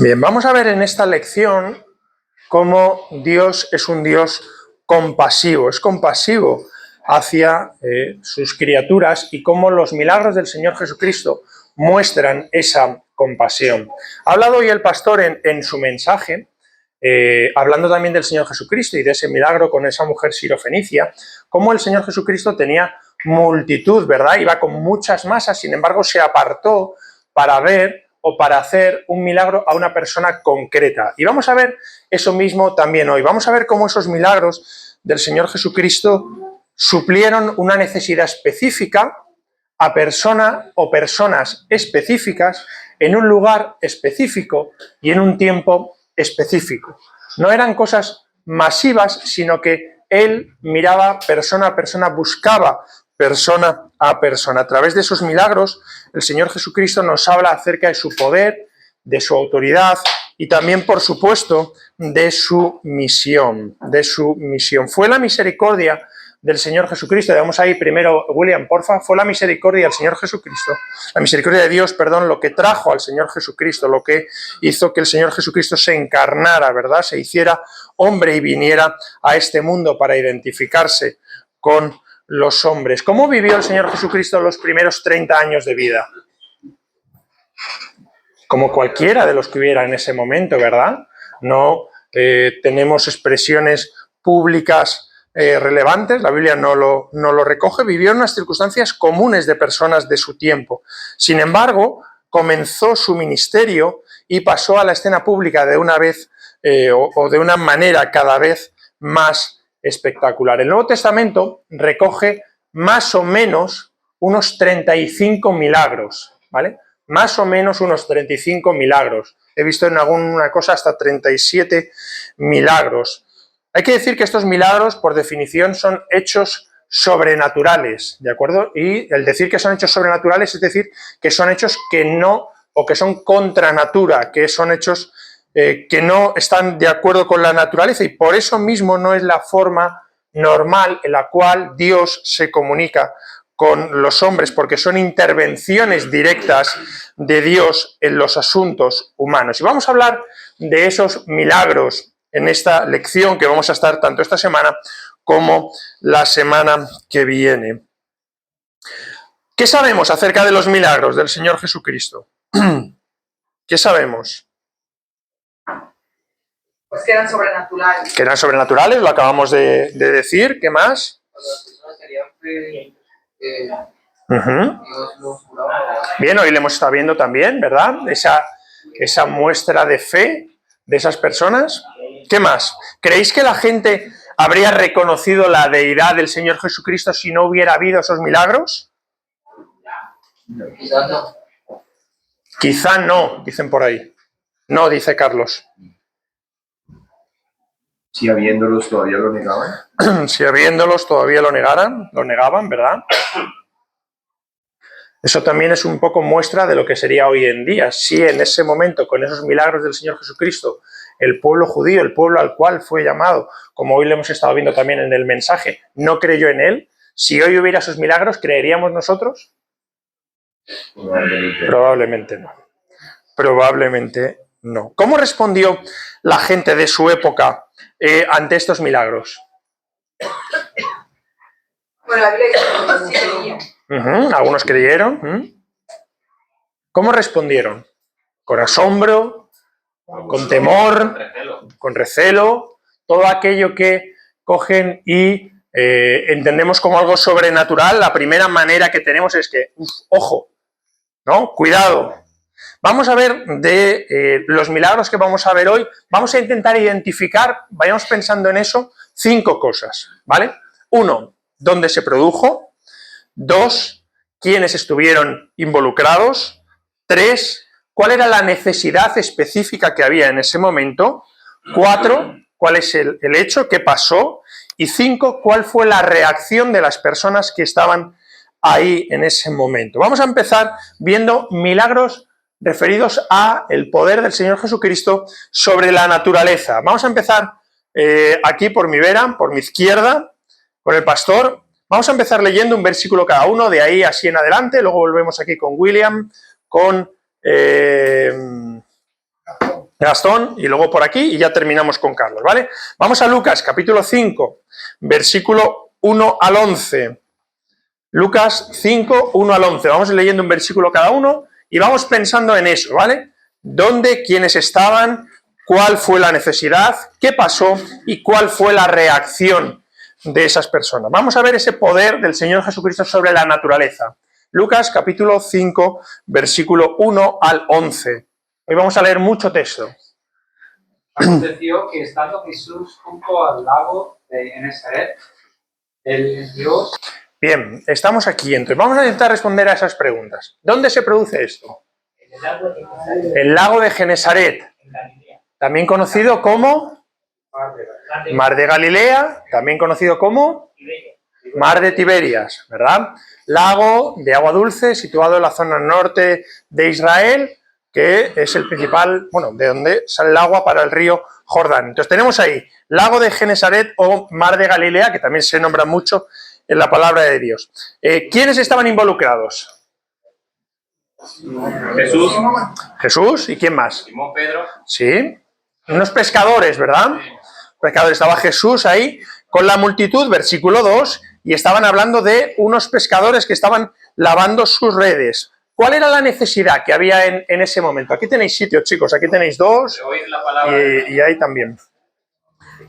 Bien, vamos a ver en esta lección cómo Dios es un Dios compasivo, es compasivo hacia sus criaturas y cómo los milagros del Señor Jesucristo muestran esa compasión. Ha hablado hoy el pastor en su mensaje, hablando también del Señor Jesucristo y de ese milagro con esa mujer sirofenicia, cómo el Señor Jesucristo tenía multitud, ¿verdad? Iba con muchas masas, sin embargo se apartó para ver o para hacer un milagro a una persona concreta. Y vamos a ver eso mismo también hoy. Vamos a ver cómo esos milagros del Señor Jesucristo suplieron una necesidad específica a persona o personas específicas en un lugar específico y en un tiempo específico. No eran cosas masivas, sino que él miraba persona a persona, buscaba persona a persona. A través de esos milagros, el Señor Jesucristo nos habla acerca de su poder, de su autoridad y también, por supuesto, de su misión. Fue la misericordia del Señor Jesucristo. Vamos ahí primero, William, porfa. Fue la misericordia del Señor Jesucristo, la misericordia de Dios, perdón, lo que trajo al Señor Jesucristo, lo que hizo que el Señor Jesucristo se encarnara, ¿verdad? Se hiciera hombre y viniera a este mundo para identificarse con los hombres. ¿Cómo vivió el Señor Jesucristo los primeros 30 años de vida? Como cualquiera de los que hubiera en ese momento, ¿verdad? No tenemos expresiones públicas relevantes, la Biblia no lo recoge, vivió en unas circunstancias comunes de personas de su tiempo. Sin embargo, comenzó su ministerio y pasó a la escena pública de una vez o de una manera cada vez más espectacular. El Nuevo Testamento recoge más o menos unos 35 milagros, ¿vale? Más o menos unos 35 milagros. He visto en alguna cosa hasta 37 milagros. Hay que decir que estos milagros, por definición, son hechos sobrenaturales, ¿de acuerdo? Y el decir que son hechos sobrenaturales es decir que son hechos que no, o que son contra natura, que son hechos que no están de acuerdo con la naturaleza y por eso mismo no es la forma normal en la cual Dios se comunica con los hombres, porque son intervenciones directas de Dios en los asuntos humanos. Y vamos a hablar de esos milagros en esta lección que vamos a estar tanto esta semana como la semana que viene. ¿Qué sabemos acerca de los milagros del Señor Jesucristo? ¿Qué sabemos? Pues que eran sobrenaturales. Que eran sobrenaturales, lo acabamos de decir. ¿Qué más? Las personas querían que Dios los juraba. Bien, hoy le hemos estado viendo también, ¿verdad? Esa muestra de fe de esas personas. ¿Qué más? ¿Creéis que la gente habría reconocido la deidad del Señor Jesucristo si no hubiera habido esos milagros? Quizás no. Quizá no, dicen por ahí. No, dice Carlos. Si habiéndolos todavía lo negaban. Si habiéndolos todavía lo negaban, ¿verdad? Eso también es un poco muestra de lo que sería hoy en día. Si en ese momento, con esos milagros del Señor Jesucristo, el pueblo judío, el pueblo al cual fue llamado, como hoy lo hemos estado viendo también en el mensaje, no creyó en él, si hoy hubiera esos milagros, ¿creeríamos nosotros? Probablemente no. Probablemente no. ¿Cómo respondió la gente de su época ante estos milagros? Bueno, la Biblia dice que sí creían. Algunos creyeron. ¿Cómo respondieron? ¿Con asombro? ¿Con temor? ¿Con recelo? Todo aquello que cogen y entendemos como algo sobrenatural, la primera manera que tenemos es que, ojo, ¿no? Cuidado. Vamos a ver de los milagros que vamos a ver hoy, vamos a intentar identificar, vayamos pensando en eso, 5 cosas, ¿vale? 1, ¿dónde se produjo? 2, ¿quiénes estuvieron involucrados? 3, ¿cuál era la necesidad específica que había en ese momento? 4, ¿cuál es el hecho? ¿Qué pasó? Y 5, ¿cuál fue la reacción de las personas que estaban ahí en ese momento? Vamos a empezar viendo milagros referidos a el poder del Señor Jesucristo sobre la naturaleza. Vamos a empezar aquí por mi vera, por mi izquierda, con el pastor. Vamos a empezar leyendo un versículo cada uno, de ahí así en adelante, luego volvemos aquí con William, con Gastón, y luego por aquí, y ya terminamos con Carlos, ¿vale? Vamos a Lucas, capítulo 5, versículo 1 al 11. Lucas 5, 1 al 11. Vamos leyendo un versículo cada uno y vamos pensando en eso, ¿vale? ¿Dónde, quiénes estaban, cuál fue la necesidad, qué pasó y cuál fue la reacción de esas personas? Vamos a ver ese poder del Señor Jesucristo sobre la naturaleza. Lucas capítulo 5, versículo 1 al 11. Hoy vamos a leer mucho texto. Aconteció que estando Jesús junto al lago de Genesaret, el Dios... Bien, estamos aquí, entonces vamos a intentar responder a esas preguntas. ¿Dónde se produce esto? El lago de Genesaret, también conocido como Mar de Galilea, también conocido como Mar de Tiberias, ¿verdad? Lago de agua dulce situado en la zona norte de Israel, que es el principal, bueno, de donde sale el agua para el río Jordán. Entonces tenemos ahí lago de Genesaret o Mar de Galilea, que también se nombra mucho en la palabra de Dios. ¿Quiénes estaban involucrados? Jesús, Jesús, ¿y quién más? Simón Pedro, Sí, unos pescadores, ¿verdad? Pescadores, estaba Jesús ahí con la multitud, versículo 2, y estaban hablando de unos pescadores que estaban lavando sus redes. ¿Cuál era la necesidad que había en ese momento? Aquí tenéis sitio, chicos, aquí tenéis dos de oír la palabra de Dios. y ahí también.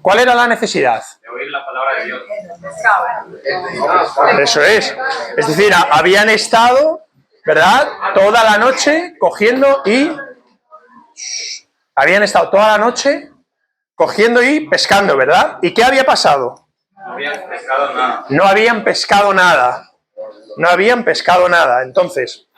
¿Cuál era la necesidad? De oír la palabra de Dios. Eso es. Es decir, habían estado, ¿verdad? Toda la noche cogiendo y... Habían estado toda la noche cogiendo y pescando, ¿verdad? ¿Y qué había pasado? No habían pescado nada. No habían pescado nada. No habían pescado nada. Entonces,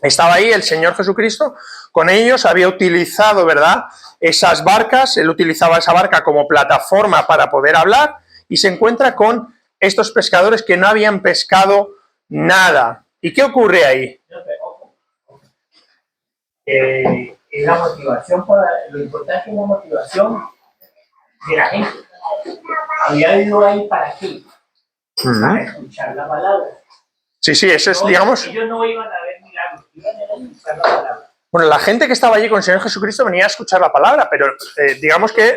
estaba ahí el Señor Jesucristo, con ellos había utilizado, ¿verdad?, esas barcas, él utilizaba esa barca como plataforma para poder hablar y se encuentra con estos pescadores que no habían pescado nada. ¿Y qué ocurre ahí? La motivación, lo importante es la motivación de la gente. Había ido ahí para qué? Para escuchar la palabra. Sí, sí, eso es, digamos... Ellos no iban a ver milagros, iban a escuchar la palabra. Bueno, la gente que estaba allí con el Señor Jesucristo venía a escuchar la palabra, pero digamos que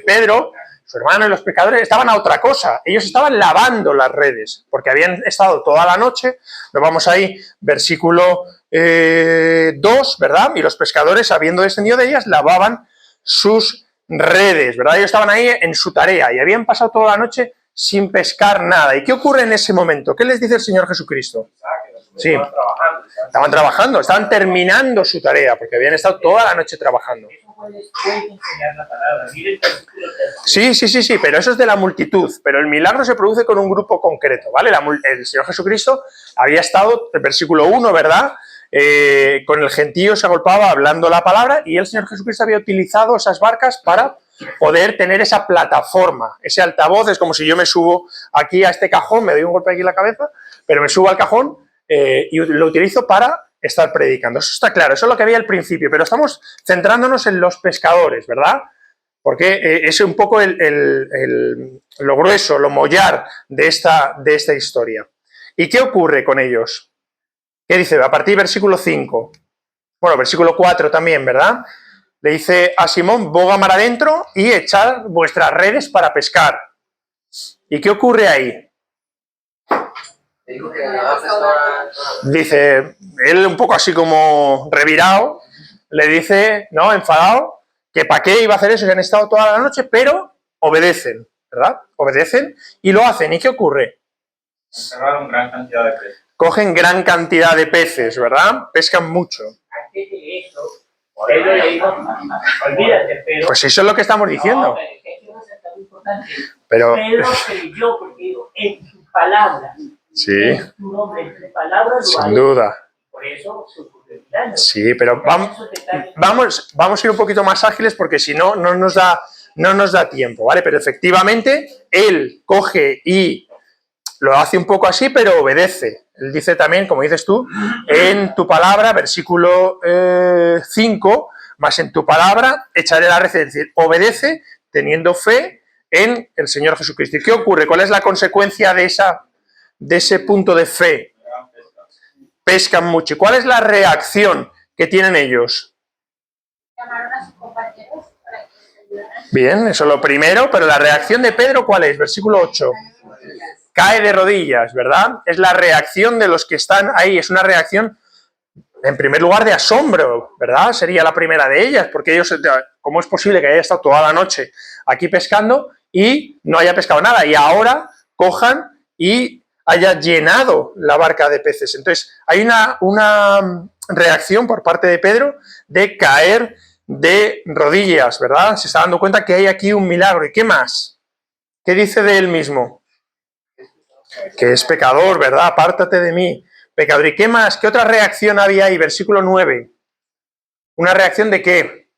Pedro, su hermano y los pescadores estaban a otra cosa. Ellos estaban lavando las redes, porque habían estado toda la noche. Nos vamos ahí, versículo 2, ¿verdad? Y los pescadores, habiendo descendido de ellas, lavaban sus redes, ¿verdad? Ellos estaban ahí en su tarea y habían pasado toda la noche sin pescar nada. ¿Y qué ocurre en ese momento? ¿Qué les dice el Señor Jesucristo? Sí, estaban trabajando, estaban terminando su tarea, porque habían estado toda la noche trabajando. Eso puede enseñar la palabra. Mire el versículo 3. Sí, pero eso es de la multitud, pero el milagro se produce con un grupo concreto, ¿vale? El Señor Jesucristo había estado, el versículo 1, ¿verdad?, con el gentío se agolpaba hablando la palabra y el Señor Jesucristo había utilizado esas barcas para poder tener esa plataforma, ese altavoz. Es como si yo me subo aquí a este cajón, me doy un golpe aquí en la cabeza, pero me subo al cajón y lo utilizo para estar predicando. Eso está claro, eso es lo que había al principio, pero estamos centrándonos en los pescadores, ¿verdad? Porque es un poco lo grueso, lo mollar de esta historia. ¿Y qué ocurre con ellos? ¿Qué dice? A partir del versículo 5, bueno, versículo 4 también, ¿verdad? Le dice a Simón, boga mar adentro y echad vuestras redes para pescar. ¿Y qué ocurre ahí? Dice, él un poco así como revirado, le dice, no, enfadado, que para qué iba a hacer eso, que han estado toda la noche, pero obedecen, ¿verdad? Obedecen y lo hacen. ¿Y qué ocurre? Agarraron gran cantidad de peces. Cogen gran cantidad de peces, ¿verdad? Pescan mucho. Antes de eso, Pedro le dijo, olvídate, Pedro. Pues eso es lo que estamos diciendo. No, pero es que eso es tan importante. Pero, Pedro creyó porque dijo, en tu palabra, sí, en tu nombre, en tu palabra lo sin haré. duda. Por eso se ocurrió el milagro. Sí, pero vamos a ir un poquito más ágiles porque si no, no nos da tiempo, ¿vale? Pero efectivamente, él coge y lo hace un poco así, pero obedece. Él dice también, como dices tú, en tu palabra, versículo 5, más en tu palabra echaré la red. Es decir, obedece teniendo fe en el Señor Jesucristo. ¿Y qué ocurre? ¿Cuál es la consecuencia de ese punto de fe? Pescan mucho. ¿Y cuál es la reacción que tienen ellos? llamaron a sus compañeros para que les ayudaran. Bien, eso es lo primero, pero la reacción de Pedro, ¿cuál es? Versículo 8. Cae de rodillas, ¿verdad? Es la reacción de los que están ahí, es una reacción, en primer lugar, de asombro, ¿verdad? Sería la primera de ellas, porque ellos, ¿cómo es posible que haya estado toda la noche aquí pescando y no haya pescado nada? Y ahora cojan y haya llenado la barca de peces. Entonces, hay una reacción por parte de Pedro de caer de rodillas, ¿verdad? Se está dando cuenta que hay aquí un milagro. ¿Y qué más? ¿Qué dice de él mismo? Que es pecador, ¿verdad? Apártate de mí, pecador. ¿Y qué más? ¿Qué otra reacción había ahí? Versículo 9. ¿Una reacción de qué?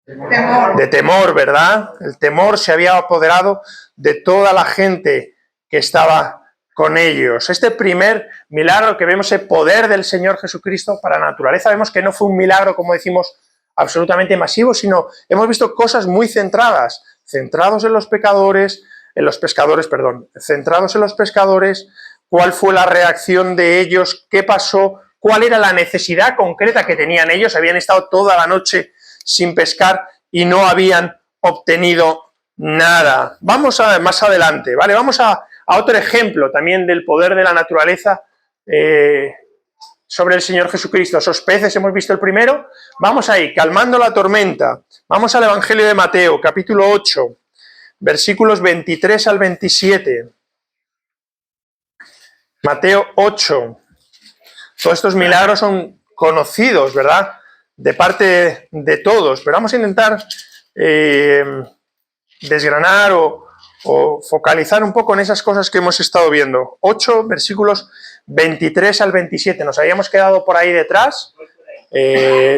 Temor. De temor, ¿verdad? El temor se había apoderado de toda la gente que estaba con ellos. Este primer milagro que vemos, el poder del Señor Jesucristo para la naturaleza, vemos que no fue un milagro, como decimos, absolutamente masivo, sino hemos visto cosas muy centrados en los pescadores, centrados en los pescadores, cuál fue la reacción de ellos, qué pasó, cuál era la necesidad concreta que tenían ellos, habían estado toda la noche sin pescar y no habían obtenido nada. Vamos a más adelante, ¿vale? Vamos a otro ejemplo también del poder de la naturaleza sobre el Señor Jesucristo. Esos peces, hemos visto el primero. Vamos ahí, calmando la tormenta. Vamos al Evangelio de Mateo, capítulo 8, versículos 23 al 27. Mateo 8. Todos estos milagros son conocidos, ¿verdad?, de parte de todos, pero vamos a intentar desgranar o focalizar un poco en esas cosas que hemos estado viendo. 8, versículos 23 al 27. Nos habíamos quedado por ahí detrás.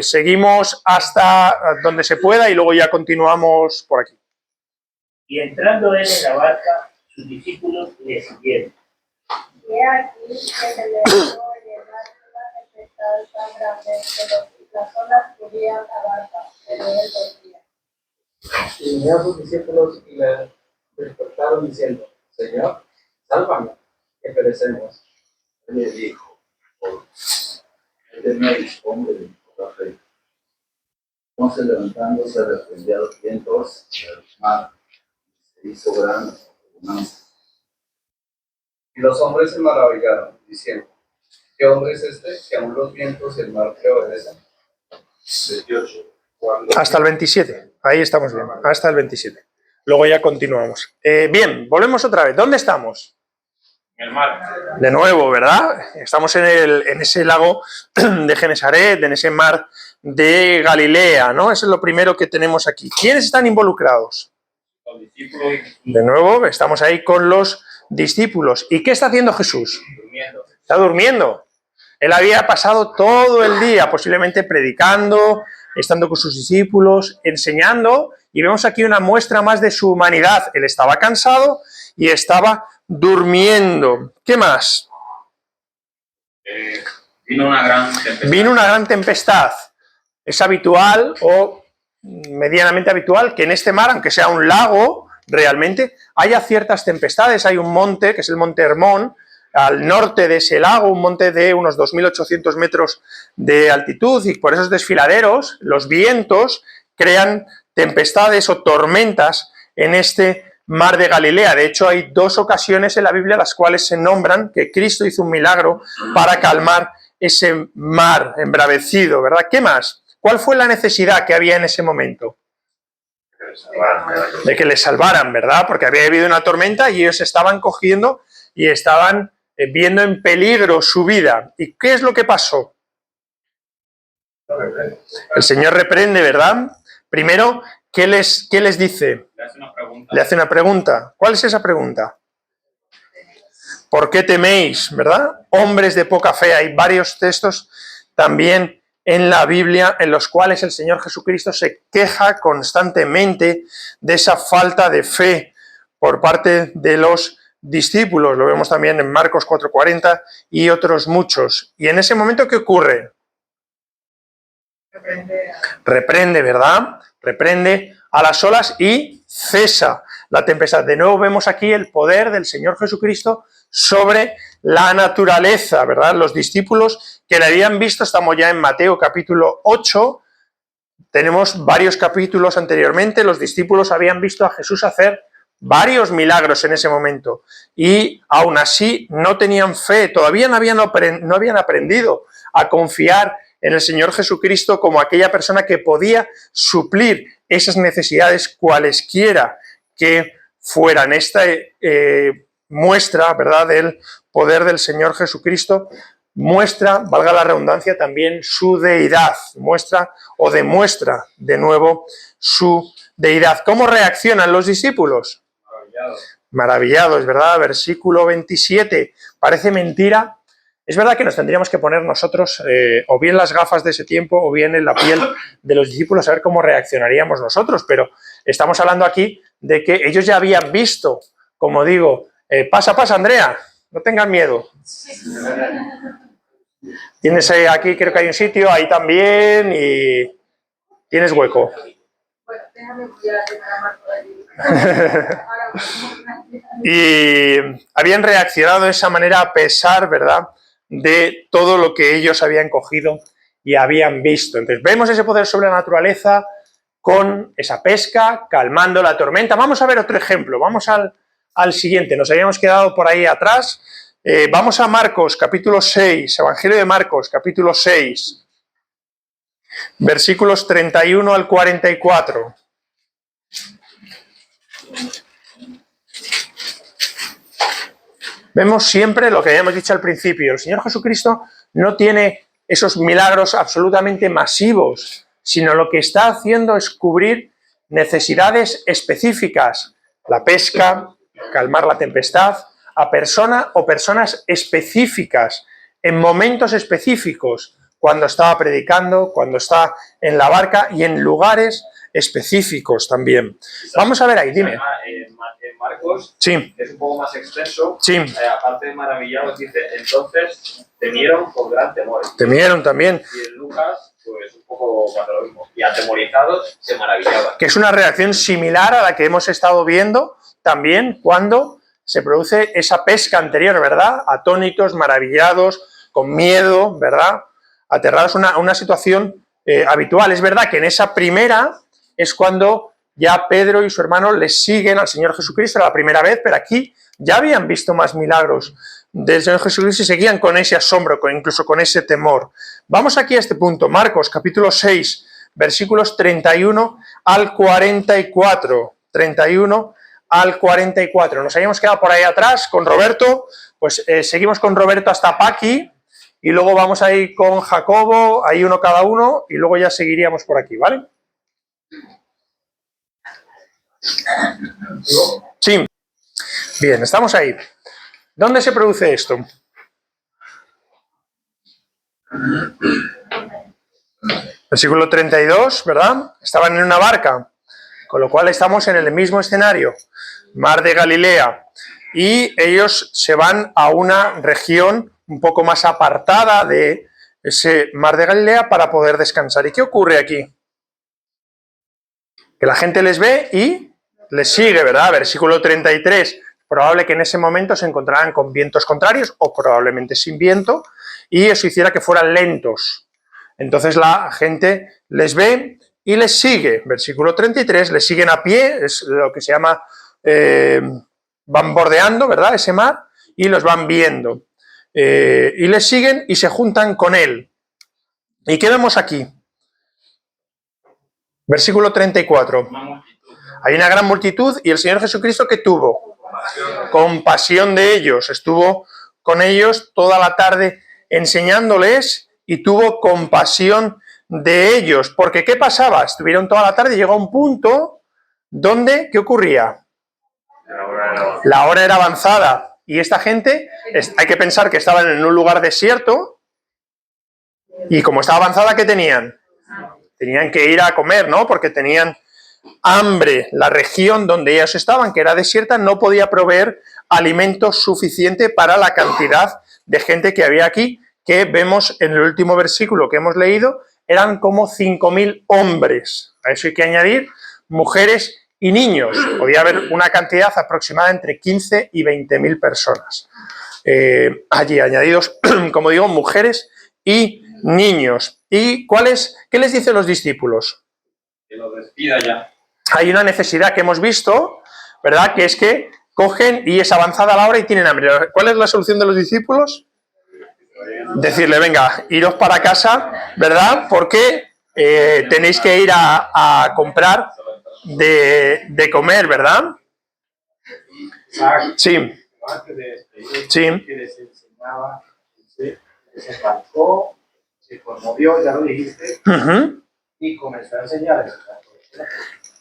Seguimos hasta donde se pueda y luego ya continuamos por aquí. Y entrando él en la barca, sus discípulos le siguieron. Y he aquí que se le dio llevar una tempestad tan grande que las olas cubrían la barca, pero él dormía. Y vinieron sus discípulos y le despertaron diciendo: Señor, sálvame, que perecemos. Él le dijo: tenéis, hombre de poca fe. Entonces levantándose reprendió a los vientos y al mar, y se hizo gran bonanza. Y los hombres se maravillaron, diciendo: ¿qué hombre es este que aún los vientos y el mar le obedecen? 18. Hasta el 27. Ahí estamos bien. Hasta el 27. Luego ya continuamos. Bien, volvemos otra vez. ¿Dónde estamos? En el mar. De nuevo, ¿verdad? Estamos en ese lago de Genesaret, en ese mar de Galilea, ¿no? Eso es lo primero que tenemos aquí. ¿Quiénes están involucrados? Los discípulos De nuevo, estamos ahí con los discípulos. ¿Y qué está haciendo Jesús? durmiendo. Está durmiendo. Él había pasado todo el día posiblemente predicando, estando con sus discípulos, enseñando, y vemos aquí una muestra más de su humanidad. Él estaba cansado y estaba durmiendo. ¿Qué más? Vino una gran tempestad. Vino una gran tempestad. Es habitual o medianamente habitual que en este mar, aunque sea un lago, realmente haya ciertas tempestades. Hay un monte, que es el monte Hermón, al norte de ese lago, un monte de unos 2.800 metros de altitud, y por esos desfiladeros, los vientos crean tempestades o tormentas en este mar de Galilea. De hecho, hay 2 ocasiones en la Biblia las cuales se nombran que Cristo hizo un milagro para calmar ese mar embravecido, ¿verdad? ¿Qué más? ¿Cuál fue la necesidad que había en ese momento? De que les salvaran, ¿verdad? Porque había habido una tormenta y ellos estaban cogiendo y estaban viendo en peligro su vida. ¿Y qué es lo que pasó? El Señor reprende, ¿verdad? Primero, ¿qué les dice? Le hace una pregunta. Le hace una pregunta. ¿Cuál es esa pregunta? ¿Por qué teméis, verdad? Hombres de poca fe. Hay varios textos también en la Biblia en los cuales el Señor Jesucristo se queja constantemente de esa falta de fe por parte de los discípulos. Lo vemos también en Marcos 4:40 y otros muchos. Y en ese momento, ¿qué ocurre? Reprende, ¿verdad? Reprende a las olas y cesa la tempestad. De nuevo vemos aquí el poder del Señor Jesucristo sobre la naturaleza, ¿verdad? Los discípulos que le habían visto, estamos ya en Mateo capítulo 8, tenemos varios capítulos anteriormente, los discípulos habían visto a Jesús hacer varios milagros en ese momento y aún así no tenían fe, todavía no habían aprendido a confiar en el Señor Jesucristo como aquella persona que podía suplir esas necesidades cualesquiera que fueran. Esta muestra, ¿verdad?, del poder del Señor Jesucristo, muestra, valga la redundancia, también su deidad, muestra o demuestra de nuevo su deidad. ¿Cómo reaccionan los discípulos? Maravillados, ¿verdad? Versículo 27. Parece mentira. Es verdad que nos tendríamos que poner nosotros o bien las gafas de ese tiempo o bien en la piel de los discípulos a ver cómo reaccionaríamos nosotros, pero estamos hablando aquí de que ellos ya habían visto, como digo, pasa, Andrea, no tengan miedo. Tienes aquí, creo que hay un sitio, ahí también, y tienes hueco. Bueno, déjame cuidar de la por allí. Y habían reaccionado de esa manera a pesar, ¿verdad?, de todo lo que ellos habían cogido y habían visto. Entonces vemos ese poder sobre la naturaleza con esa pesca, calmando la tormenta. Vamos a ver otro ejemplo, vamos al siguiente, nos habíamos quedado por ahí atrás. Vamos a Marcos, capítulo 6, Evangelio de Marcos, capítulo 6, versículos 31 al 44. Vemos siempre lo que habíamos dicho al principio. El Señor Jesucristo no tiene esos milagros absolutamente masivos, sino lo que está haciendo es cubrir necesidades específicas. La pesca, calmar la tempestad, a persona o personas específicas, en momentos específicos, cuando estaba predicando, cuando está en la barca y en lugares específicos también. Vamos a ver ahí, dime. En Marcos sí, es un poco más extenso. Sí. Aparte de maravillados, dice, entonces temieron con gran temor. Temieron también. Y en Lucas, pues un poco cuando lo mismo. Y atemorizados se maravillaban. Que es una reacción similar a la que hemos estado viendo también cuando se produce esa pesca anterior, ¿verdad? Atónitos, maravillados, con miedo, ¿verdad? Aterrados, una situación habitual. Es verdad que en esa primera es cuando ya Pedro y su hermano les siguen al Señor Jesucristo la primera vez, pero aquí ya habían visto más milagros del Señor Jesucristo y seguían con ese asombro, incluso con ese temor. Vamos aquí a este punto, Marcos, capítulo 6, versículos 31 al 44. 31 al 44. Nos habíamos quedado por ahí atrás con Roberto, pues seguimos con Roberto hasta Paqui, y luego vamos a ir con Jacobo, ahí uno cada uno, y luego ya seguiríamos por aquí, ¿vale? Sí. Bien, estamos ahí. ¿Dónde se produce esto? Versículo 32, ¿verdad? Estaban en una barca, con lo cual estamos en el mismo escenario, Mar de Galilea, y ellos se van a una región un poco más apartada de ese Mar de Galilea para poder descansar. ¿Y qué ocurre aquí? Que la gente les ve y les sigue, ¿verdad? Versículo 33. Probable que en ese momento se encontraran con vientos contrarios o probablemente sin viento y eso hiciera que fueran lentos. Entonces la gente les ve y les sigue. Versículo 33, les siguen a pie, es lo que se llama, van bordeando, ¿verdad? Ese mar y los van viendo. Y les siguen y se juntan con él. ¿Y qué vemos aquí? Versículo 34. Hay una gran multitud y el Señor Jesucristo, ¿qué tuvo? Compasión de ellos. Estuvo con ellos toda la tarde enseñándoles y tuvo compasión de ellos. Porque ¿qué pasaba? Estuvieron toda la tarde y llegó a un punto donde, ¿qué ocurría? La hora era avanzada y esta gente, hay que pensar que estaban en un lugar desierto y como estaba avanzada, ¿qué tenían? Tenían que ir a comer, ¿no? Porque tenían hambre. La región donde ellos estaban, que era desierta, no podía proveer alimento suficiente para la cantidad de gente que había aquí, que vemos en el último versículo que hemos leído, eran como 5.000 hombres. A eso hay que añadir mujeres y niños. Podía haber una cantidad aproximada entre 15 y 20.000 personas. Allí añadidos, como digo, mujeres y niños. ¿Y qué les dicen los discípulos? Que lo despida ya. Hay una necesidad que hemos visto, ¿verdad? Que es que cogen y es avanzada la hora y tienen hambre. ¿Cuál es la solución de los discípulos? Decirle, venga, iros para casa, ¿verdad? Porque tenéis que ir a comprar de comer, ¿verdad? Sí, Antes de despedir, sí. que les enseñaba, se embarcó, se conmovió, ya lo dijiste, Ujú. y comenzó a enseñar.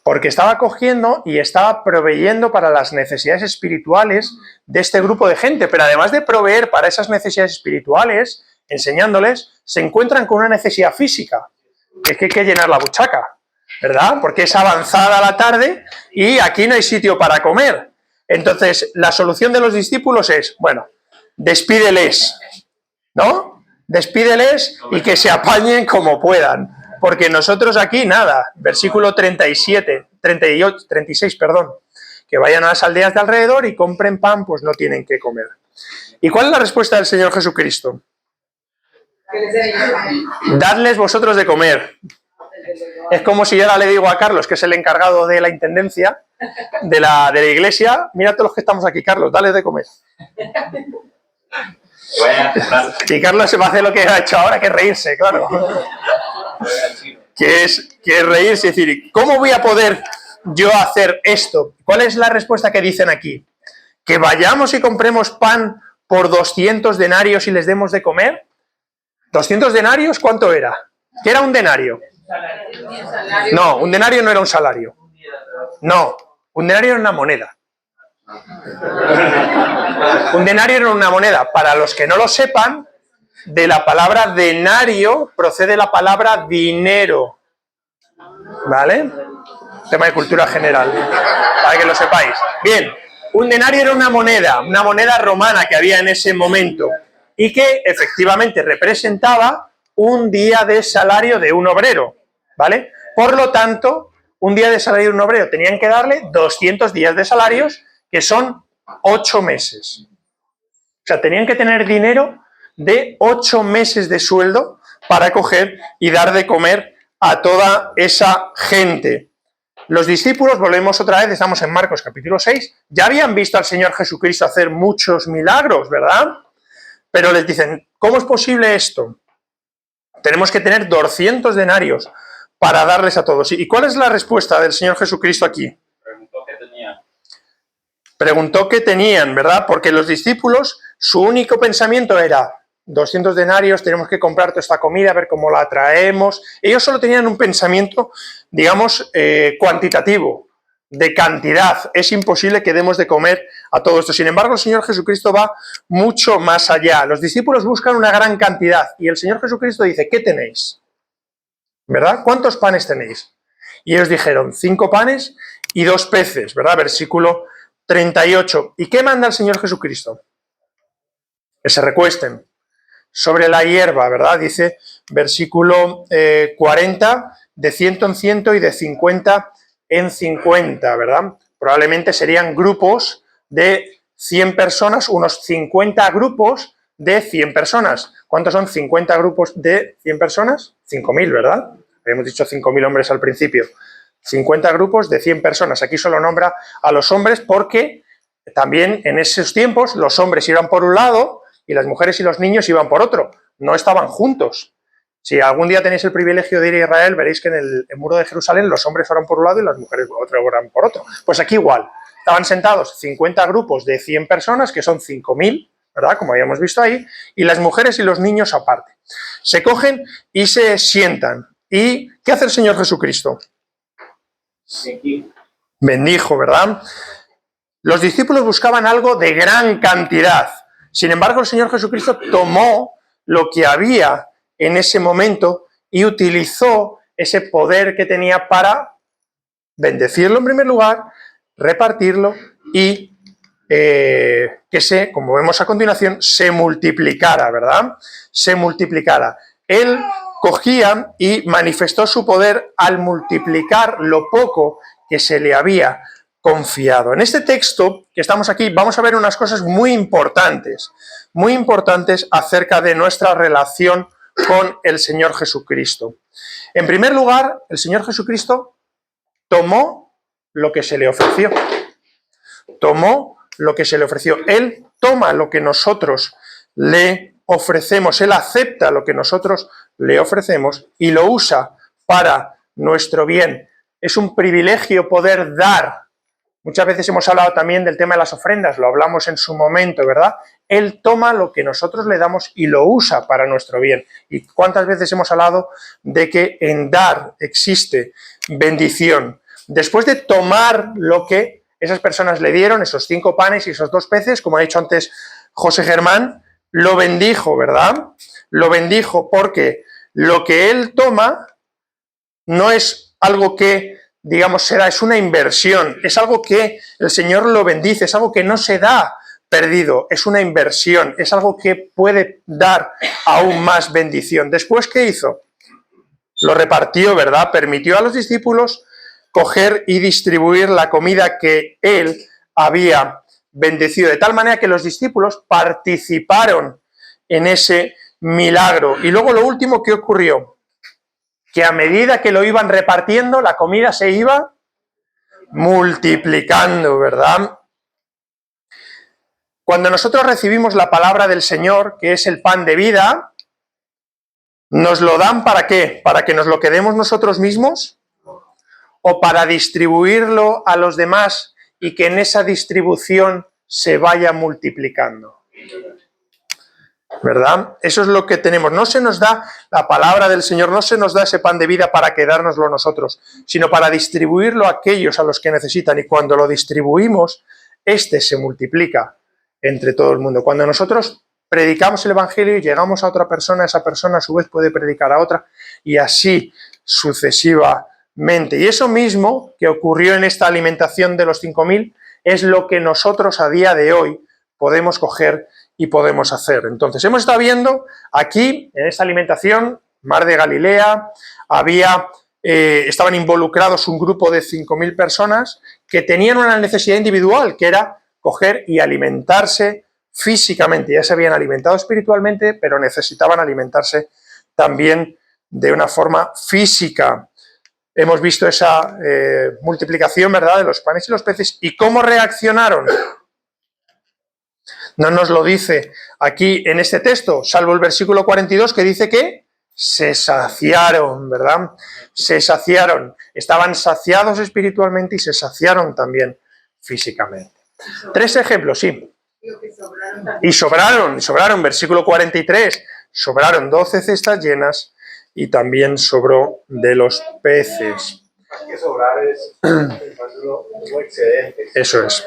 Porque estaba cogiendo y estaba proveyendo para las necesidades espirituales de este grupo de gente, pero además de proveer para esas necesidades espirituales, enseñándoles, se encuentran con una necesidad física, que es que hay que llenar la buchaca, ¿verdad? Porque es avanzada la tarde y aquí no hay sitio para comer. Entonces, la solución de los discípulos es, bueno, despídeles, ¿no? Despídeles y que se apañen como puedan. Porque nosotros aquí, nada, versículo 36, perdón, que vayan a las aldeas de alrededor y compren pan, pues no tienen que comer. ¿Y cuál es la respuesta del Señor Jesucristo? Que les den ellos. Dadles vosotros de comer. Es como si yo ahora le digo a Carlos, que es el encargado de la intendencia de la iglesia, mira todos los que estamos aquí, Carlos, dale de comer. Y Carlos se va a hacer lo que ha hecho ahora, que es reírse, claro. Que es reírse, es decir, ¿cómo voy a poder yo hacer esto? ¿Cuál es la respuesta que dicen aquí? ¿Que vayamos y compremos pan por 200 denarios y les demos de comer? ¿200 denarios cuánto era? ¿Qué era un denario? No, un denario no era un salario. No, un denario era una moneda. Un denario era una moneda. Para los que no lo sepan, de la palabra denario procede la palabra dinero. ¿Vale? Tema de cultura general, para que lo sepáis. Bien, un denario era una moneda romana que había en ese momento y que efectivamente representaba un día de salario de un obrero, ¿vale? Por lo tanto, un día de salario de un obrero tenían que darle 200 días de salarios, que son 8 meses. O sea, tenían que tener dinero de 8 meses de sueldo para coger y dar de comer a toda esa gente. Los discípulos, volvemos otra vez, estamos en Marcos capítulo 6, ya habían visto al Señor Jesucristo hacer muchos milagros, ¿verdad? Pero les dicen, ¿cómo es posible esto? Tenemos que tener 200 denarios para darles a todos. ¿Y cuál es la respuesta del Señor Jesucristo aquí? Preguntó qué tenían, ¿verdad? Porque los discípulos, su único pensamiento era 200 denarios, tenemos que comprar toda esta comida, a ver cómo la traemos. Ellos solo tenían un pensamiento, digamos, cuantitativo, de cantidad. Es imposible que demos de comer a todo esto. Sin embargo, el Señor Jesucristo va mucho más allá. Los discípulos buscan una gran cantidad y el Señor Jesucristo dice, ¿qué tenéis? ¿Verdad? ¿Cuántos panes tenéis? Y ellos dijeron, 5 panes y 2 peces, ¿verdad? Versículo 38. ¿Y qué manda el Señor Jesucristo? Que se recuesten sobre la hierba, ¿verdad? Dice, versículo 40, de 100 en 100 y de 50 en 50, ¿verdad? Probablemente serían grupos de 100 personas, unos 50 grupos de 100 personas. ¿Cuántos son 50 grupos de 100 personas? 5.000, ¿verdad? Habíamos dicho 5.000 hombres al principio. 50 grupos de 100 personas. Aquí solo nombra a los hombres porque también en esos tiempos los hombres iban por un lado y las mujeres y los niños iban por otro. No estaban juntos. Si algún día tenéis el privilegio de ir a Israel, veréis que en el muro de Jerusalén los hombres eran por un lado y las mujeres eran por otro. Pues aquí igual. Estaban sentados 50 grupos de 100 personas, que son 5.000, ¿verdad? Como habíamos visto ahí, y las mujeres y los niños aparte. Se cogen y se sientan. ¿Y qué hace el Señor Jesucristo? Bendijo, ¿verdad? Los discípulos buscaban algo de gran cantidad. Sin embargo, el Señor Jesucristo tomó lo que había en ese momento y utilizó ese poder que tenía para bendecirlo en primer lugar, repartirlo y que se, como vemos a continuación, se multiplicara, ¿verdad? Se multiplicara. Él cogía y manifestó su poder al multiplicar lo poco que se le había confiado. En este texto que estamos aquí vamos a ver unas cosas muy importantes acerca de nuestra relación con el Señor Jesucristo. En primer lugar, el Señor Jesucristo tomó lo que se le ofreció. Tomó lo que se le ofreció. Él toma lo que nosotros le ofrecemos, Él acepta lo que nosotros le ofrecemos y lo usa para nuestro bien. Es un privilegio poder dar. Muchas veces hemos hablado también del tema de las ofrendas, lo hablamos en su momento, ¿verdad? Él toma lo que nosotros le damos y lo usa para nuestro bien. ¿Y cuántas veces hemos hablado de que en dar existe bendición? Después de tomar lo que esas personas le dieron, esos 5 panes y esos 2 peces, como ha dicho antes José Germán, lo bendijo, ¿verdad? Lo bendijo porque lo que él toma no es algo que, digamos, es una inversión, es algo que el Señor lo bendice, es algo que no se da perdido, es una inversión, es algo que puede dar aún más bendición. Después, ¿qué hizo? Lo repartió, ¿verdad? Permitió a los discípulos coger y distribuir la comida que él había bendecido, de tal manera que los discípulos participaron en ese milagro. Y luego lo último que ocurrió, que a medida que lo iban repartiendo, la comida se iba multiplicando, ¿verdad? Cuando nosotros recibimos la palabra del Señor, que es el pan de vida, ¿nos lo dan para qué? ¿Para que nos lo quedemos nosotros mismos? ¿O para distribuirlo a los demás y que en esa distribución se vaya multiplicando? ¿Verdad? Eso es lo que tenemos. No se nos da la palabra del Señor, no se nos da ese pan de vida para quedárnoslo nosotros, sino para distribuirlo a aquellos a los que necesitan. Y cuando lo distribuimos, este se multiplica entre todo el mundo. Cuando nosotros predicamos el Evangelio y llegamos a otra persona, esa persona a su vez puede predicar a otra y así sucesivamente. Y eso mismo que ocurrió en esta alimentación de los 5.000 es lo que nosotros a día de hoy podemos coger y podemos hacer. Entonces, hemos estado viendo aquí, en esta alimentación, Mar de Galilea, estaban involucrados un grupo de 5.000 personas que tenían una necesidad individual, que era coger y alimentarse físicamente. Ya se habían alimentado espiritualmente, pero necesitaban alimentarse también de una forma física. Hemos visto esa multiplicación, ¿verdad?, de los panes y los peces. ¿Y cómo reaccionaron? No nos lo dice aquí en este texto, salvo el versículo 42 que dice que se saciaron, ¿verdad? Se saciaron, estaban saciados espiritualmente y se saciaron también físicamente. 3 ejemplos, sí. Y sobraron, versículo 43, sobraron 12 cestas llenas y también sobró de los peces. Más que sobrar es hubo excedente. Eso es.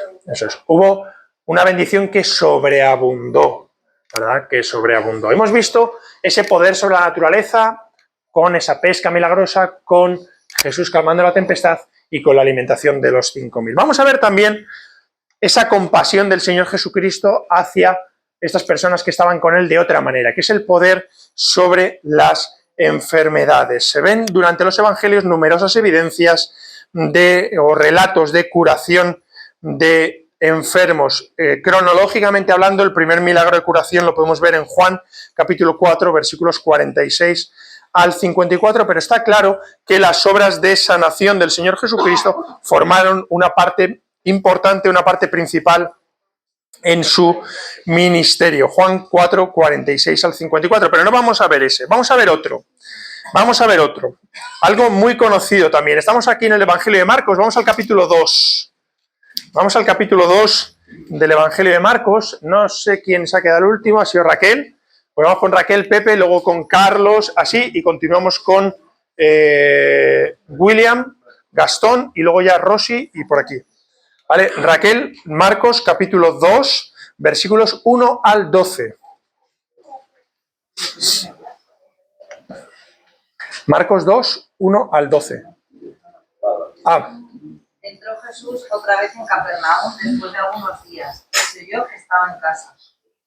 Hubo una bendición que sobreabundó, ¿verdad? Que sobreabundó. Hemos visto ese poder sobre la naturaleza con esa pesca milagrosa, con Jesús calmando la tempestad y con la alimentación de los 5.000. Vamos a ver también esa compasión del Señor Jesucristo hacia estas personas que estaban con Él de otra manera, que es el poder sobre las enfermedades. Se ven durante los evangelios numerosas evidencias o relatos de curación de enfermos. Cronológicamente hablando, el primer milagro de curación lo podemos ver en Juan, capítulo 4, versículos 46 al 54, pero está claro que las obras de sanación del Señor Jesucristo formaron una parte importante, una parte principal en su ministerio. Juan 4, 46 al 54, pero no vamos a ver ese, vamos a ver otro. Algo muy conocido también. Estamos aquí en el Evangelio de Marcos, vamos al capítulo 2. Vamos al capítulo 2 del Evangelio de Marcos. No sé quién se ha quedado el último, ha sido Raquel. Pues vamos con Raquel, Pepe, luego con Carlos, así, y continuamos con William, Gastón, y luego ya Rosy, y por aquí. ¿Vale? Raquel, Marcos, capítulo 2, versículos 1 al 12. Marcos 2, 1 al 12. Entró Jesús otra vez en Capernaum después de algunos días y se oyó que estaba en casa.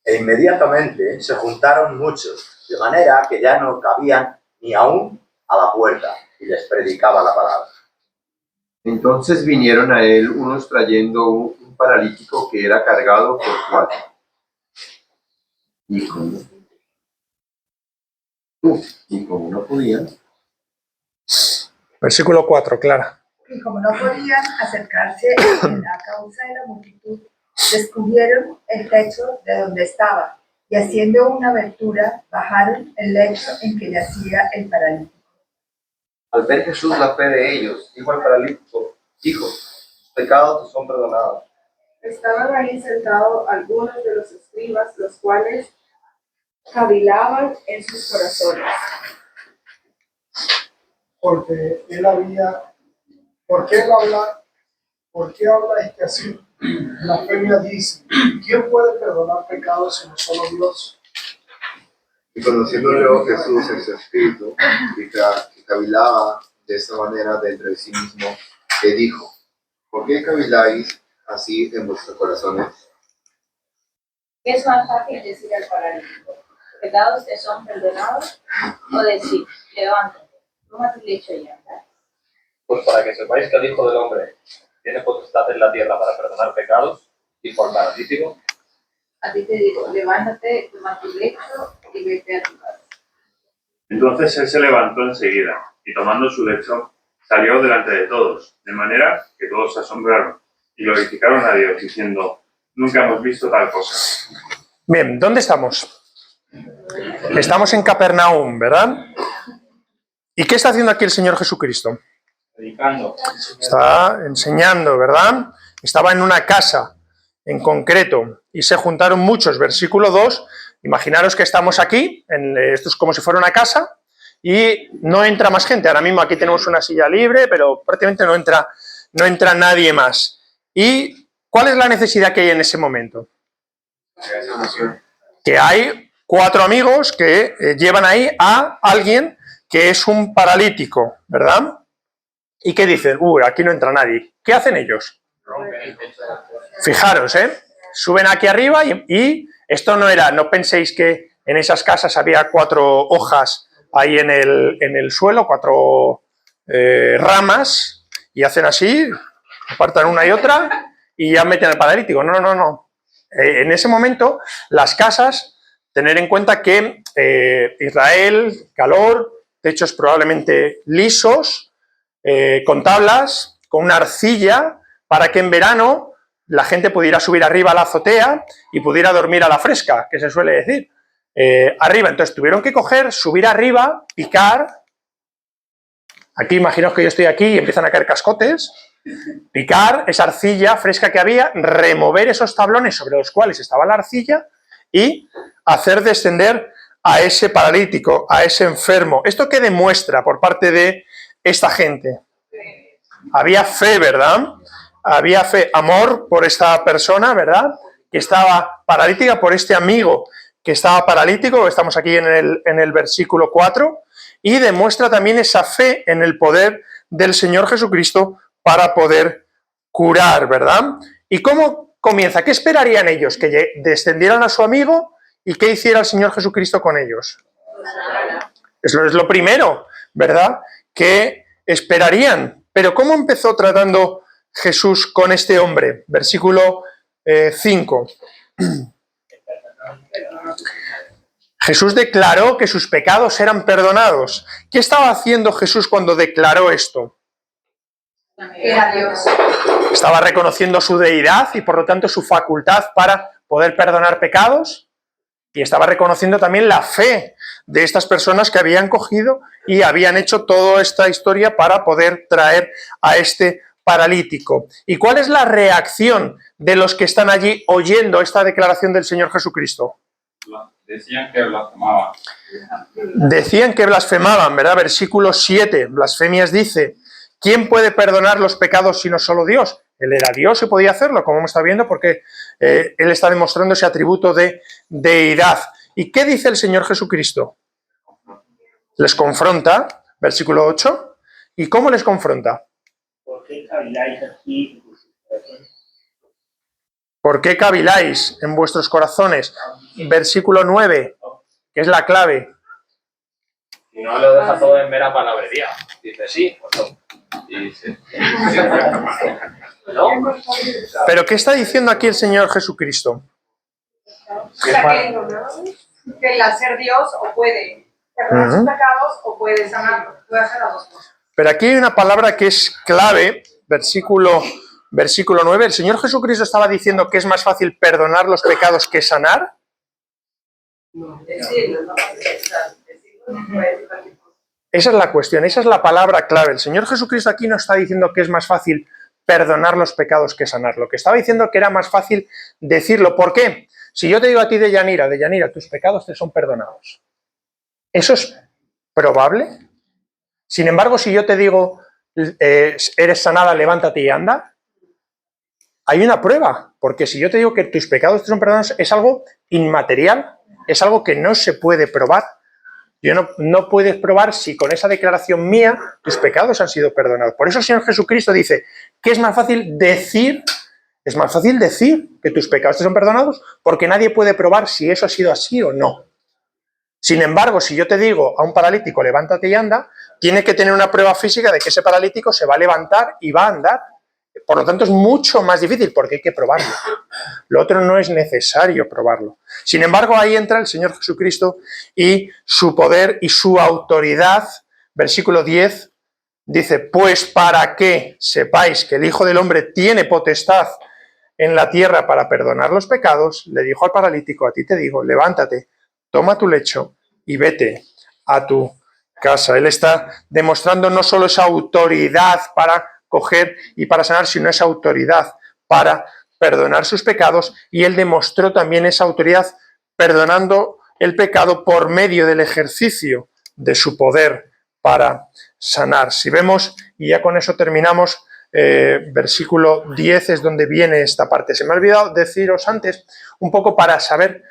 E inmediatamente se juntaron muchos, de manera que ya no cabían ni aún a la puerta, y les predicaba la palabra. Entonces vinieron a él unos trayendo un paralítico que era cargado por 4. Y como no podían. Versículo 4, Clara. Y como no podían acercarse a él a causa de la multitud, descubrieron el techo de donde estaba y haciendo una abertura bajaron el lecho en que yacía el paralítico. Al ver Jesús la fe de ellos, dijo al paralítico: Hijo, tus pecados te son perdonados. Estaban ahí sentados algunos de los escribas, los cuales cavilaban en sus corazones. Porque él había, ¿por qué habla este así? Blasfemia dice, ¿quién puede perdonar pecados sino solo Dios? Y conociendo luego Jesús en su espíritu, que cavilaba de esta manera dentro de sí mismo, le dijo: ¿Por qué caviláis así en vuestros corazones? ¿Qué es más fácil decir al paralítico? ¿Pecados te son perdonados? O decir, levántate, toma tu lecho y anda. Pues para que sepáis que el Hijo del Hombre tiene potestad en la tierra para perdonar pecados, y por paralítico, A ti te digo, levántate, toma tu lecho y vete a tu casa. Entonces él se levantó enseguida, y tomando su lecho, salió delante de todos, de manera que todos se asombraron, y glorificaron a Dios, diciendo: nunca hemos visto tal cosa. Bien, ¿dónde estamos? Estamos en Capernaum, ¿verdad? ¿Y qué está haciendo aquí el Señor Jesucristo? Predicando. Está enseñando, ¿verdad? Estaba en una casa en concreto y se juntaron muchos. Versículo 2, imaginaros que estamos aquí, esto es como si fuera una casa y no entra más gente. Ahora mismo aquí tenemos una silla libre, pero prácticamente no entra nadie más. ¿Y cuál es la necesidad que hay en ese momento? Que hay 4 amigos que llevan ahí a alguien que es un paralítico, ¿verdad? ¿Y qué dicen? Aquí no entra nadie. ¿Qué hacen ellos? Fijaros, suben aquí arriba y esto no penséis que en esas casas había 4 hojas ahí en el suelo, 4 ramas, y hacen así, apartan una y otra y ya meten al paralítico. No. En ese momento, las casas, tener en cuenta que Israel, calor, techos probablemente lisos, con tablas, con una arcilla, para que en verano la gente pudiera subir arriba a la azotea y pudiera dormir a la fresca, que se suele decir, arriba. Entonces tuvieron que subir arriba, picar. Aquí imaginaos que yo estoy aquí y empiezan a caer cascotes. Picar esa arcilla fresca que había, remover esos tablones sobre los cuales estaba la arcilla y hacer descender a ese paralítico, a ese enfermo. ¿Esto qué demuestra por parte de esta gente? Había fe, ¿verdad? Había fe, amor por esta persona, ¿verdad? Que estaba paralítica, por este amigo que estaba paralítico, estamos aquí en el versículo 4, y demuestra también esa fe en el poder del Señor Jesucristo para poder curar, ¿verdad? ¿Y cómo comienza? ¿Qué esperarían ellos? Que descendieran a su amigo y ¿qué hiciera el Señor Jesucristo con ellos? Eso es lo primero, ¿verdad? Que esperarían. Pero ¿cómo empezó tratando Jesús con este hombre? Versículo 5. Jesús declaró que sus pecados eran perdonados. ¿Qué estaba haciendo Jesús cuando declaró esto? Era Dios. Estaba reconociendo su deidad y por lo tanto su facultad para poder perdonar pecados, y estaba reconociendo también la fe de estas personas que habían cogido y habían hecho toda esta historia para poder traer a este paralítico. ¿Y cuál es la reacción de los que están allí oyendo esta declaración del Señor Jesucristo? Decían que blasfemaban. Decían que blasfemaban, ¿verdad? Versículo 7, blasfemias dice: ¿quién puede perdonar los pecados sino solo Dios? Él era Dios y podía hacerlo, como hemos estado viendo, porque Él está demostrando ese atributo de deidad. ¿Y qué dice el Señor Jesucristo? Les confronta, versículo 8. ¿Y cómo les confronta? ¿Por qué caviláis aquí? ¿Por qué caviláis en vuestros corazones? Versículo 9, que es la clave. Y no lo deja todo en mera palabrería. Dice sí o no. Y dice, ¿no? ¿Pero qué está diciendo aquí el Señor Jesucristo? O sea, que el hacer Dios o puede perdonar sus pecados o puede sanarlos. Puede hacer las dos cosas. Pero aquí hay una palabra que es clave, versículo 9. ¿El Señor Jesucristo estaba diciendo que es más fácil perdonar los pecados que sanar? Esa es la cuestión, esa es la palabra clave. El Señor Jesucristo aquí no está diciendo que es más fácil perdonar los pecados que sanar. Lo que estaba diciendo que era más fácil decirlo. ¿Por qué? Si yo te digo a ti Deyanira, tus pecados te son perdonados. ¿Eso es probable? Sin embargo, si yo te digo, eres sanada, levántate y anda, hay una prueba. Porque si yo te digo que tus pecados te son perdonados, es algo inmaterial, es algo que no se puede probar. No puedes probar si con esa declaración mía tus pecados han sido perdonados. Por eso el Señor Jesucristo dice que es más fácil decir que tus pecados te son perdonados, porque nadie puede probar si eso ha sido así o no. Sin embargo, si yo te digo a un paralítico, levántate y anda, tiene que tener una prueba física de que ese paralítico se va a levantar y va a andar. Por lo tanto, es mucho más difícil porque hay que probarlo. Lo otro no es necesario probarlo. Sin embargo, ahí entra el Señor Jesucristo y su poder y su autoridad. Versículo 10 dice, pues para que sepáis que el Hijo del Hombre tiene potestad en la tierra para perdonar los pecados, le dijo al paralítico, a ti te digo, levántate, toma tu lecho y vete a tu casa. Él está demostrando no solo esa autoridad para coger y para sanar, sino esa autoridad para perdonar sus pecados, y él demostró también esa autoridad perdonando el pecado por medio del ejercicio de su poder para sanar. Si vemos, y ya con eso terminamos, versículo 10 es donde viene esta parte. Se me ha olvidado deciros antes, un poco para saber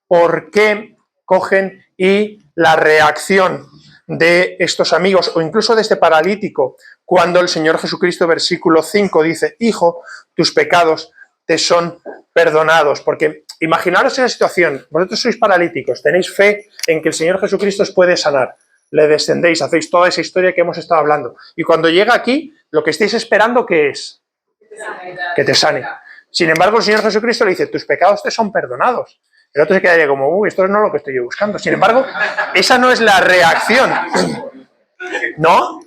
por qué cogen y la reacción de estos amigos o incluso de este paralítico cuando el Señor Jesucristo, versículo 5, dice, hijo, tus pecados te son perdonados. Porque imaginaros esa situación, vosotros sois paralíticos, tenéis fe en que el Señor Jesucristo os puede sanar, le descendéis, hacéis toda esa historia que hemos estado hablando, y cuando llega aquí, lo que estáis esperando, ¿qué es? Que te sane. Sin embargo, el Señor Jesucristo le dice, tus pecados te son perdonados. El otro se quedaría como, esto no es lo que estoy yo buscando. Sin embargo, esa no es la reacción. ¿No?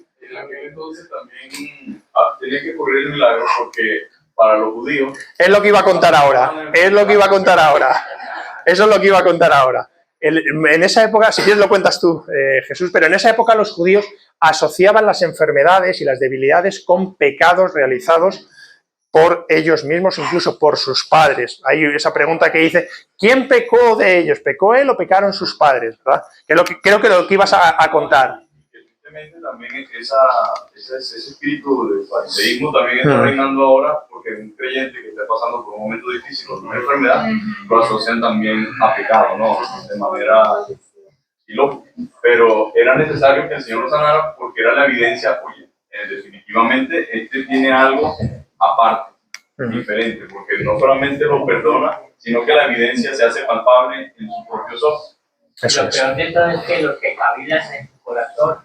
Entonces también tenía que ocurrir el milagro porque para los judíos... Es lo que iba a contar ahora. Es lo que iba a contar ahora. Eso es lo que iba a contar ahora. En esa época, si quieres lo cuentas tú, Jesús, pero en esa época los judíos asociaban las enfermedades y las debilidades con pecados realizados por ellos mismos, incluso por sus padres. Hay esa pregunta que dice, ¿quién pecó de ellos? ¿Pecó él o pecaron sus padres? ¿Verdad? Que creo que lo que ibas a contar. Evidentemente también ese espíritu de fariseísmo también está reinando ahora, porque un creyente que esté pasando por un momento difícil o una enfermedad, lo asocian también a pecado, ¿no? De manera ilógica. Pero era necesario que el Señor lo sanara porque era la evidencia, oye, definitivamente este tiene algo aparte, diferente, porque no solamente lo perdona, sino que la evidencia se hace palpable en sus propios ojos. Lo peor de todo es que los que cavilan en su corazón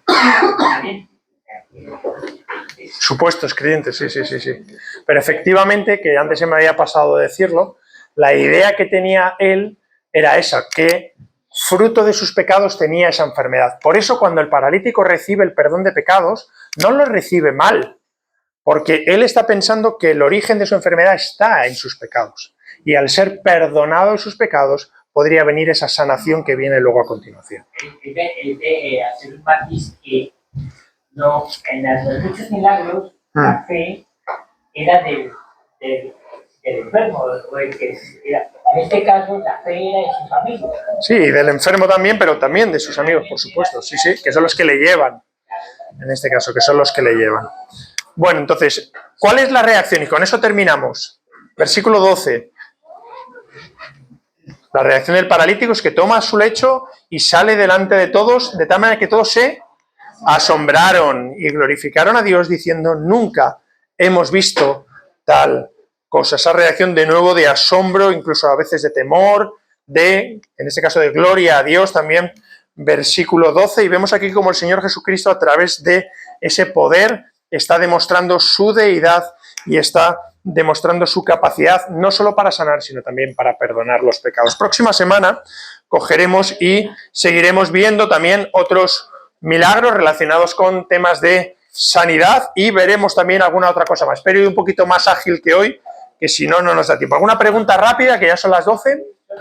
supuestos creyentes, sí. Pero efectivamente, que antes se me había pasado decirlo, la idea que tenía él era esa, que fruto de sus pecados tenía esa enfermedad. Por eso cuando el paralítico recibe el perdón de pecados, no lo recibe mal, porque él está pensando que el origen de su enfermedad está en sus pecados. Y al ser perdonado de sus pecados, podría venir esa sanación que viene luego a continuación. Hacer un matiz que no, en los muchos milagros, la fe era del enfermo, o el que era. En este caso, la fe era de sus amigos. Sí, del enfermo también, pero también de sus amigos, por supuesto. Sí, que son los que le llevan. En este caso, que son los que le llevan. Bueno, entonces, ¿cuál es la reacción? Y con eso terminamos. Versículo 12. La reacción del paralítico es que toma su lecho y sale delante de todos, de tal manera que todos se asombraron y glorificaron a Dios diciendo, nunca hemos visto tal cosa. Esa reacción de nuevo de asombro, incluso a veces de temor, en este caso de gloria a Dios también, versículo 12, y vemos aquí como el Señor Jesucristo a través de ese poder está demostrando su deidad y está demostrando su capacidad no solo para sanar, sino también para perdonar los pecados. Próxima semana cogeremos y seguiremos viendo también otros milagros relacionados con temas de sanidad y veremos también alguna otra cosa más. Espero ir un poquito más ágil que hoy, que si no, no nos da tiempo. ¿Alguna pregunta rápida, que ya son las 12?